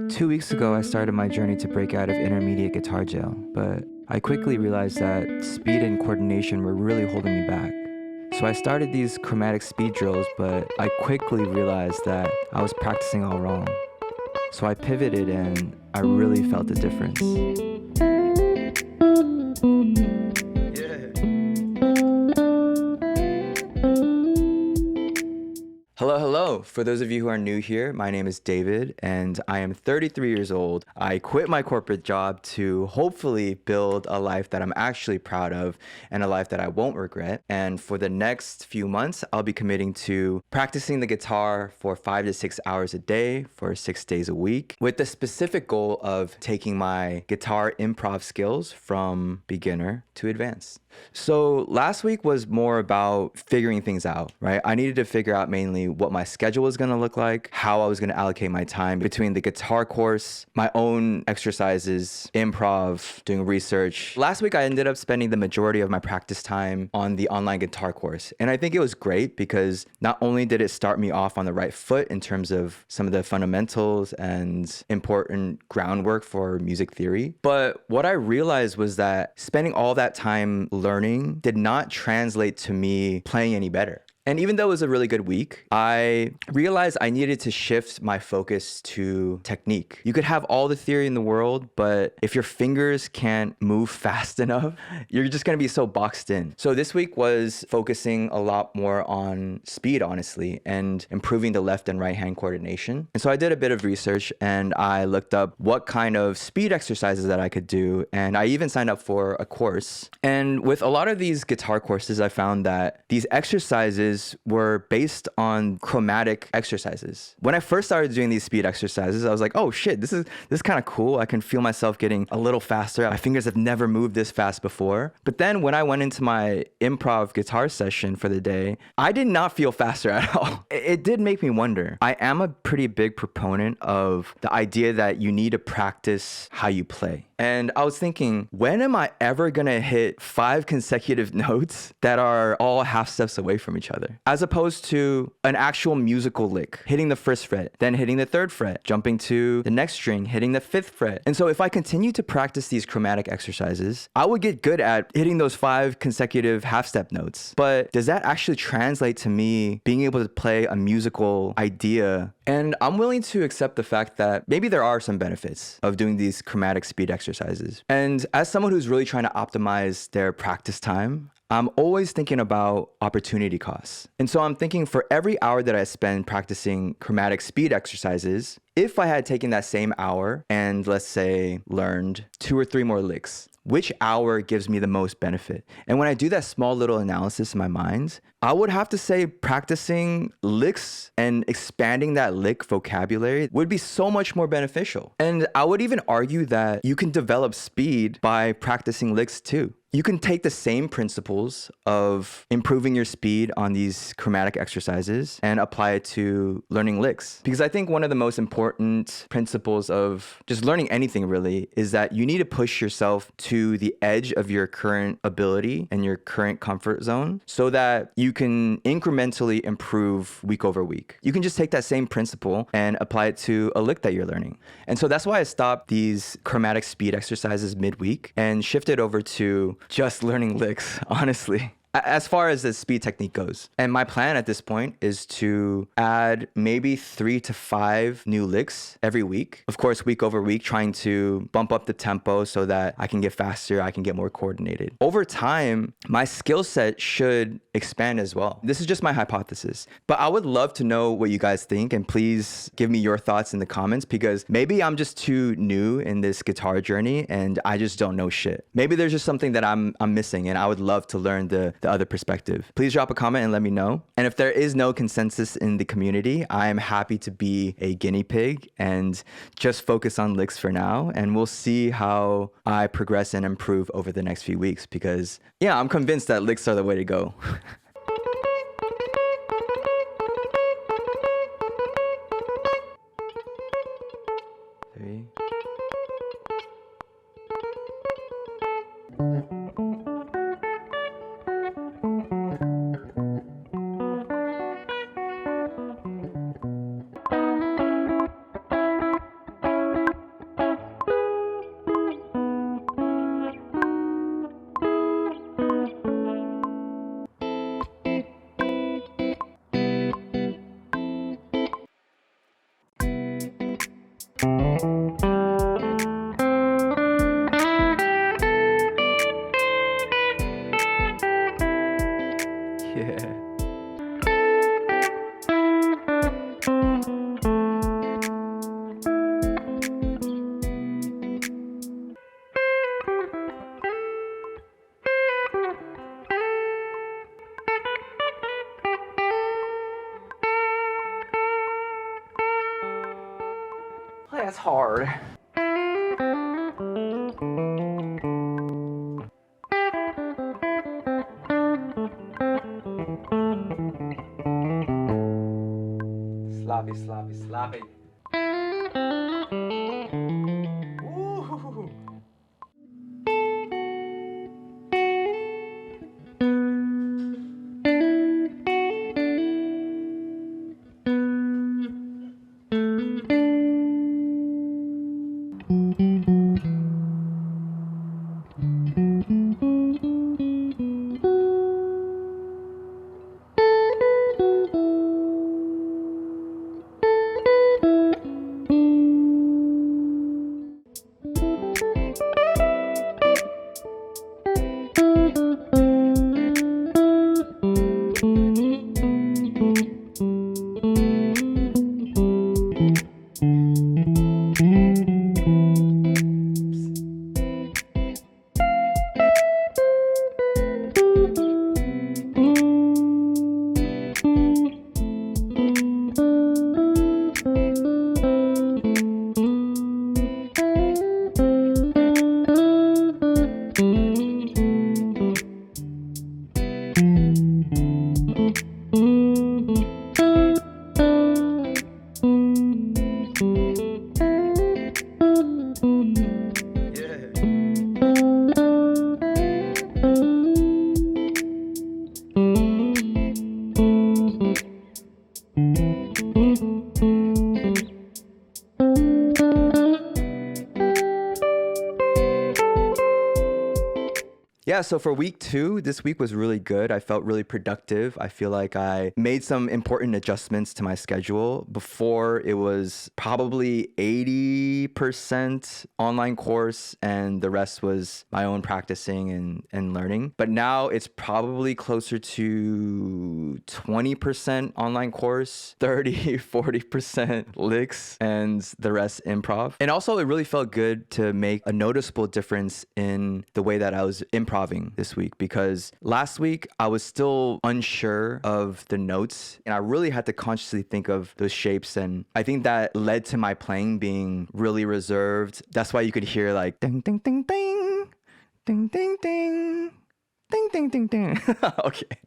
2 weeks ago, I started my journey to break out of intermediate guitar jail, but I quickly realized that speed and coordination were really holding me back. So I started these chromatic speed drills, but I quickly realized that I was practicing all wrong. So I pivoted and I really felt the difference. Hello. For those of you who are new here, my name is David and I am 33 years old. I quit my corporate job to hopefully build a life that I'm actually proud of and a life that I won't regret. And for the next few months, I'll be committing to practicing the guitar for 5 to 6 hours a day for 6 days a week, with the specific goal of taking my guitar improv skills from beginner to advanced. So last week was more about figuring things out, right? I needed to figure out mainly what my schedule was going to look like, how I was going to allocate my time between the guitar course, my own exercises, improv, doing research. Last week, I ended up spending the majority of my practice time on the online guitar course. And I think it was great because not only did it start me off on the right foot in terms of some of the fundamentals and important groundwork for music theory, but what I realized was that spending all that time learning did not translate to me playing any better. And even though it was a really good week, I realized I needed to shift my focus to technique. You could have all the theory in the world, but if your fingers can't move fast enough, you're just gonna be so boxed in. So this week was focusing a lot more on speed, honestly, and improving the left and right hand coordination. And so I did a bit of research and I looked up what kind of speed exercises that I could do. And I even signed up for a course. And with a lot of these guitar courses, I found that these exercises were based on chromatic exercises. When I first started doing these speed exercises, I was like, oh shit, this is kind of cool. I can feel myself getting a little faster. My fingers have never moved this fast before. But then when I went into my improv guitar session for the day, I did not feel faster at all. It did make me wonder. I am a pretty big proponent of the idea that you need to practice how you play. And I was thinking, when am I ever gonna hit 5 consecutive notes that are all half steps away from each other? As opposed to an actual musical lick, hitting the 1st fret, then hitting the 3rd fret, jumping to the next string, hitting the 5th fret. And so if I continue to practice these chromatic exercises, I would get good at hitting those 5 consecutive half step notes. But does that actually translate to me being able to play a musical idea? And I'm willing to accept the fact that maybe there are some benefits of doing these chromatic speed exercises. And as someone who's really trying to optimize their practice time, I'm always thinking about opportunity costs. And so I'm thinking for every hour that I spend practicing chromatic speed exercises, if I had taken that same hour and let's say learned 2 or 3 more licks, which hour gives me the most benefit? And when I do that small little analysis in my mind, I would have to say practicing licks and expanding that lick vocabulary would be so much more beneficial. And I would even argue that you can develop speed by practicing licks too. You can take the same principles of improving your speed on these chromatic exercises and apply it to learning licks. Because I think one of the most important principles of just learning anything really is that you need to push yourself to the edge of your current ability and your current comfort zone so that you can incrementally improve week over week. You can just take that same principle and apply it to a lick that you're learning. And so that's why I stopped these chromatic speed exercises midweek and shifted over to just learning licks, honestly, as far as the speed technique goes. And my plan at this point is to add maybe 3 to 5 new licks every week. Of course, week over week, trying to bump up the tempo so that I can get faster, I can get more coordinated. Over time, my skill set should expand as well. This is just my hypothesis, but I would love to know what you guys think, and please give me your thoughts in the comments, because maybe I'm just too new in this guitar journey and I just don't know shit. Maybe there's just something that I'm missing and I would love to learn the other perspective. Please drop a comment and let me know. And if there is no consensus in the community, I am happy to be a guinea pig and just focus on licks for now. And we'll see how I progress and improve over the next few weeks, because yeah, I'm convinced that licks are the way to go. Three. Yeah. Oh, that's hard. Sloppy, sloppy, sloppy. Ooh. Yeah, so for week 2, this week was really good. I felt really productive. I feel like I made some important adjustments to my schedule. Before, it was probably 80% online course and the rest was my own practicing and learning. But now it's probably closer to 20% online course, 30, 40% licks, and the rest improv. And also, it really felt good to make a noticeable difference in the way that I was improvising this week, because last week I was still unsure of the notes and I really had to consciously think of those shapes, and I think that led to my playing being really reserved. That's why you could hear like ding ding ding ding ding ding ding ding ding ding ding. Okay.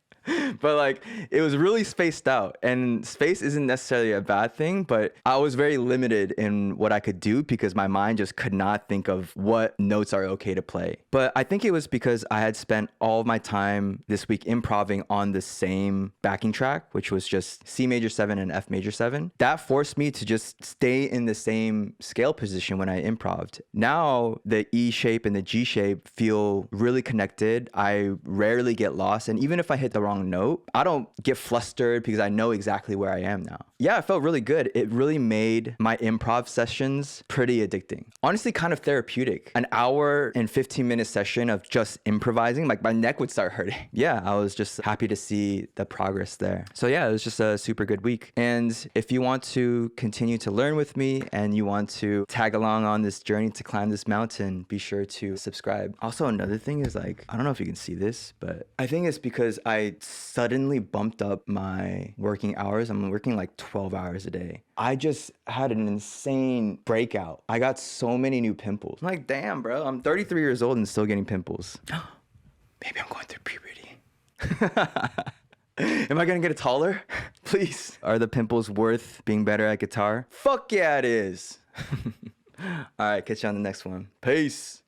But like, it was really spaced out, and space isn't necessarily a bad thing, but I was very limited in what I could do because my mind just could not think of what notes are okay to play. But I think it was because I had spent all of my time this week improvising on the same backing track, which was just C major 7 and F major 7. That forced me to just stay in the same scale position when I improved. Now the E shape and the G shape feel really connected. I rarely get lost, and even if I hit the wrong note, I don't get flustered because I know exactly where I am now. Yeah, it felt really good. It really made my improv sessions pretty addicting. Honestly, kind of therapeutic. An hour and 15-minute session of just improvising, like my neck would start hurting. Yeah, I was just happy to see the progress there. So yeah, it was just a super good week. And if you want to continue to learn with me and you want to tag along on this journey to climb this mountain, be sure to subscribe. Also, another thing is like, I don't know if you can see this, but I think it's because I suddenly bumped up my working hours. I'm working like 12 hours a day. I just had an insane breakout. I got so many new pimples. I'm like, damn, bro, I'm 33 years old and still getting pimples. Maybe I'm going through puberty. Am I gonna get taller? Please. Are the pimples worth being better at guitar? Fuck yeah, it is. All right, catch you on the next one. Peace.